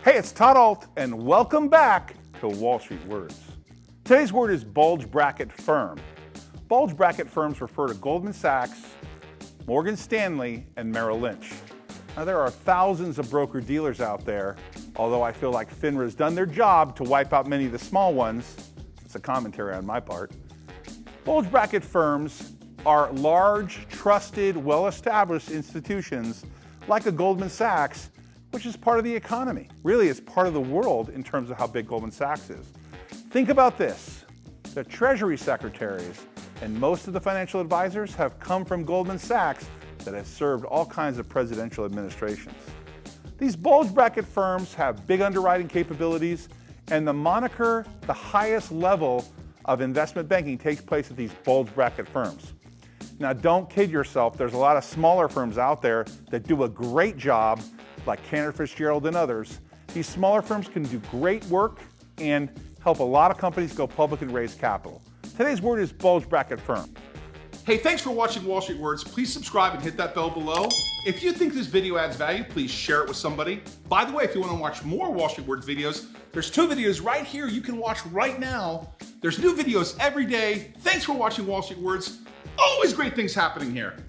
Hey, it's Todd Ault, and welcome back to Wall Street Words. Today's word is bulge bracket firm. Bulge bracket firms refer to Goldman Sachs, Morgan Stanley, and Merrill Lynch. Now, there are thousands of broker-dealers out there, although I feel like FINRA has done their job to wipe out many of the small ones. It's a commentary on my part. Bulge bracket firms are large, trusted, well-established institutions like a Goldman Sachs, which is part of the economy. Really, it's part of the world in terms of how big Goldman Sachs is. Think about this. The Treasury secretaries and most of the financial advisors have come from Goldman Sachs that has served all kinds of presidential administrations. These bulge bracket firms have big underwriting capabilities, and the moniker, the highest level of investment banking, takes place at these bulge bracket firms. Now, don't kid yourself. There's a lot of smaller firms out there that do a great job, like Cantor Fitzgerald and others. These smaller firms can do great work and help a lot of companies go public and raise capital. Today's word is bulge bracket firm. Hey, thanks for watching Wall Street Words. Please subscribe and hit that bell below. If you think this video adds value, please share it with somebody. By the way, if you want to watch more Wall Street Words videos, there's 2 videos right here you can watch right now. There's new videos every day. Thanks for watching Wall Street Words. Always great things happening here.